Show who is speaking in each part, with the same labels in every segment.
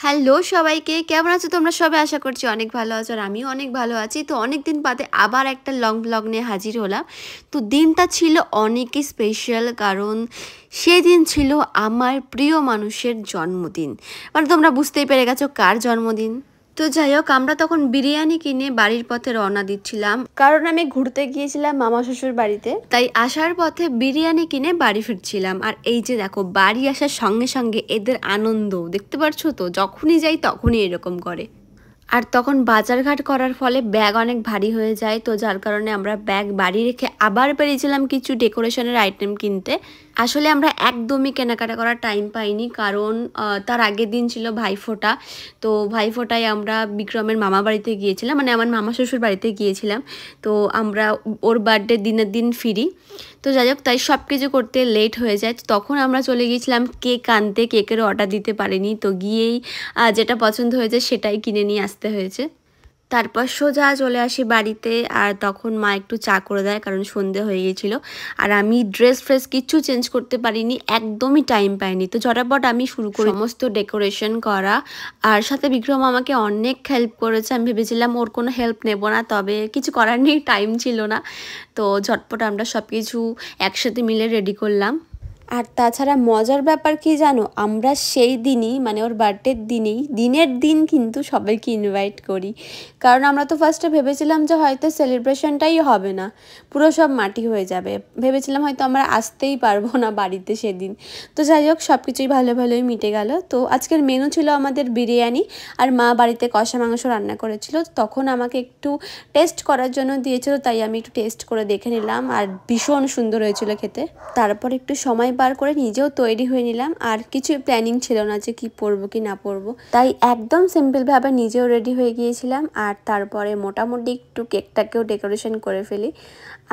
Speaker 1: Hello সবাইকে, কেমন আছো তোমরা সবাই? আশা করছি অনেক ভালো আছো আর আমিও অনেক ভালো আছি। তো অনেক দিন বাদে আবার একটা লং ব্লগ নিয়ে হাজির হলাম। তো দিনটা ছিল অনেকই স্পেশাল, কারণ সেদিন ছিল আমার প্রিয় মানুষের জন্মদিন। মানে তোমরা বুঝতেই পেরে গেছো কার জন্মদিন। তো যাই হোক, আমরা তখন বিরিয়ানি কিনে বাড়ির পথে রওনা দিচ্ছিলাম, কারণ আমি ঘুরতে গিয়েছিলাম মামা শ্বশুর বাড়িতে। তাই আসার পথে বিরিয়ানি কিনে বাড়ি ফিরছিলাম। আর এই যে দেখো, বাড়ি আসার সঙ্গে সঙ্গে এদের আনন্দ দেখতে পারছো তো, যখনই যাই তখনই এরকম করে। আর তখন বাজারঘাট করার ফলে ব্যাগ অনেক ভারী হয়ে যায়, তো যার কারণে আমরা ব্যাগ বাড়ি রেখে আবার বেরিয়েছিলাম কিছু ডেকোরেশনের আইটেম কিনতে। আসলে আমরা একদমই কেনাকাটা করার টাইম পাইনি, কারণ তার আগের দিন ছিল ভাইফোঁটা। তো ভাইফোঁটায় আমরা বিক্রমের মামা বাড়িতে গিয়েছিলাম, মানে আমার মামা শ্বশুর বাড়িতে গিয়েছিলাম। তো আমরা ওর বার্থডে দিনের দিন ফিরি। তো যাই হোক, তাই সব কিছু করতে লেট হয়ে যায়। তখন আমরা চলে গিয়েছিলাম কেক আনতে, কেকের অর্ডার দিতে পারিনি। তো গিয়েই যেটা পছন্দ হয়েছে সেটাই কিনে নিয়ে আসতে হয়েছে। তারপর সোজা চলে আসি বাড়িতে, আর তখন মা একটু চা করে দেয়, কারণ সন্ধে হয়ে গিয়েছিল। আর আমি ড্রেস ফ্রেস কিচ্ছু চেঞ্জ করতে পারিনি, একদমই টাইম পাইনি। তো ঝটাপট আমি শুরু করি সমস্ত ডেকোরেশন করা। আর সাথে বিক্রম আমাকে অনেক হেল্প করেছে। আমি ভেবেছিলাম ওর কোনো হেল্প নেব না, তবে কিছু করার নেই, টাইম ছিল না। তো ঝটপট আমরা সব কিছু একসাথে মিলে রেডি করলাম। আর তাছাড়া মজার ব্যাপার কি জানো, আমরা সেই দিনই মানে ওর বার্থডের দিনের দিন কিন্তু সবাইকে ইনভাইট করি। কারণ আমরা তো ফার্স্টে ভেবেছিলাম যে হয়তো সেলিব্রেশনটাই হবে না, পুরো সব মাটি হয়ে যাবে। ভেবেছিলাম হয়তো আমরা আসতেই পারবো না বাড়িতে সেদিন। তো যাই হোক, সব কিছুই ভালো ভালোই মিটে গেল। তো আজকের মেনু ছিল আমাদের বিরিয়ানি, আর মা বাড়িতে কষা মাংস রান্না করেছিল। তখন আমাকে একটু টেস্ট করার জন্য দিয়েছিল, তাই আমি একটু টেস্ট করে দেখে নিলাম, আর ভীষণ সুন্দর হয়েছিল খেতে। তারপর একটু সময় বার করে নিজেও তৈরি হয়ে নিলাম। আর কিছু প্ল্যানিং ছিল না যে কি পরবো কি না পরবো, তাই একদম সিম্পলভাবে নিজেও রেডি হয়ে গিয়েছিলাম। আর তারপরে মোটামুটি একটু কেকটাকেও ডেকোরেশন করে ফেলি।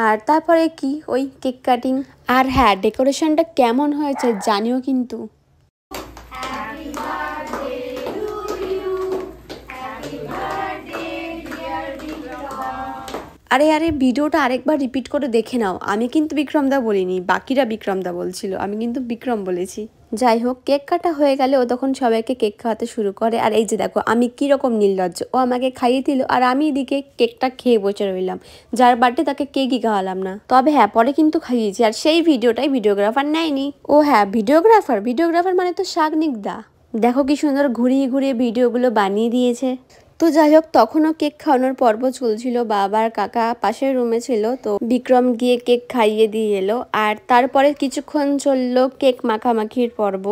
Speaker 1: আর তারপরে কি ওই কেক কাটিং। আর হ্যাঁ, ডেকোরেশনটা কেমন হয়েছে জানিও কিন্তু। আরে আরে, ভিডিওটা আরেকবার রিপিট করে দেখে নাও। আমি কিন্তু বিক্রমদা বলিনি, বাকিরা বিক্রমদা বলছিল, আমি কিন্তু বিক্রম বলেছি। যাই হোক, কেক কাটা হয়ে গেলে ও তখন সবাইকে কেক খাওয়াতে শুরু করে। আর এই যে দেখো আমি কীরকম নির্লজ্জ, ও আমাকে খাইয়ে দিল আর আমি এদিকে কেকটা খেয়ে বসে রইলাম। যার বার্থডে তাকে কেকই খাওয়ালাম না। তবে হ্যাঁ, পরে কিন্তু খাইয়েছি, আর সেই ভিডিওটাই ভিডিওগ্রাফার নেয়নি। ও হ্যাঁ, ভিডিওগ্রাফার মানে তো শাগনিকদা। দেখো কি সুন্দর ঘুরিয়ে ঘুরিয়ে ভিডিওগুলো বানিয়ে দিয়েছে। তো যাই হোক, তখনও কেক খাওয়ানোর পর্ব চলছিল, বাবার কাকা পাশের রুমে ছিল। তো বিক্রম গিয়ে কেক খাইয়ে দিয়ে এলো। আর তারপরে কিছুক্ষণ চললো কেক মাখামাখির পর্ব।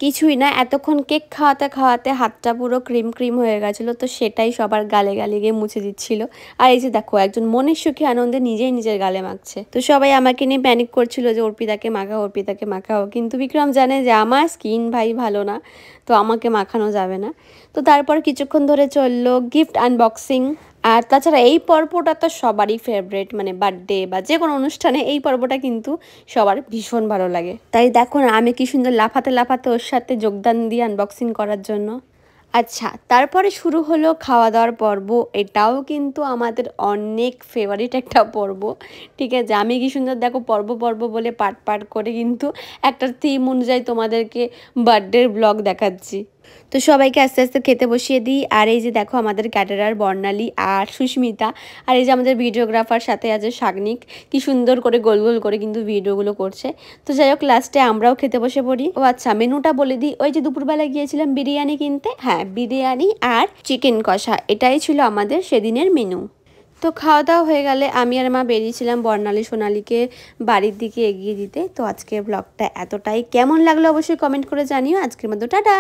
Speaker 1: কিছুই না, এতক্ষণ কেক খাওয়াতে খাওয়াতে হাতটা পুরো ক্রিম ক্রিম হয়ে গেছিলো, তো সেটাই সবার গালে গালে গিয়ে মুছে দিচ্ছিল। আর এই যে দেখো, একজন মনের সুখী আনন্দে নিজেই নিজের গালে মাখছে। তো সবাই আমাকে নিয়ে প্যানিক করছিল যে অর্পিতাকে মাখাও, কিন্তু বিক্রম জানে যে আমার স্কিন ভাই ভালো না, তো আমাকে মাখানো যাবে না। তো তারপর কিছুক্ষণ ধরে চললো গিফট আনবক্সিং। আর তাছাড়া এই পর্বটা তো সবারই ফেভারিট, মানে বার্থডে বা যে কোনো অনুষ্ঠানে এই পর্বটা কিন্তু সবার ভীষণ ভালো লাগে। তাই দেখো না আমি কি সুন্দর লাফাতে লাফাতে ওর সাথে যোগদান দিয়ে আনবক্সিং করার জন্য। আচ্ছা, তারপরে শুরু হলো খাওয়া দাওয়ার পর্ব। এটাও কিন্তু আমাদের অনেক ফেভারিট একটা পর্ব। ঠিক আছে, আমি কি সুন্দর দেখো পর্ব পর্ব বলে পাট করে কিন্তু একটা থিম অনুযায়ী তোমাদেরকে বার্থডের ব্লগ দেখাচ্ছি। তো সবাইকে আস্তে আস্তে খেতে বসিয়ে দিই। আর এই যে দেখো আমাদের ক্যাটারার বর্ণালী আর সুস্মিতা, আর এই যে আমাদের ভিডিওগ্রাফার সাথে আছে শাগনিক, কি সুন্দর করে গোল গোল করে কিন্তু ভিডিওগুলো করছে। তো যাই হোক, লাস্টে আমরাও খেতে বসে পড়ি। ও আচ্ছা, মেনুটা বলে দিই। ওই যে দুপুরবেলা গিয়েছিলাম বিরিয়ানি কিনতে, হ্যাঁ বিরিয়ানি আর চিকেন কষা, এটাই ছিল আমাদের সেদিনের মেনু। তো খাওয়া দাওয়া হয়ে গেলে আমি আর মা বেরিয়েছিলাম বর্ণালী সোনালীকে বাড়ির দিকে এগিয়ে দিতে। তো আজকের ব্লগটা এতটাই, কেমন লাগলো অবশ্যই কমেন্ট করে জানিও। আজকের মতো টাটা।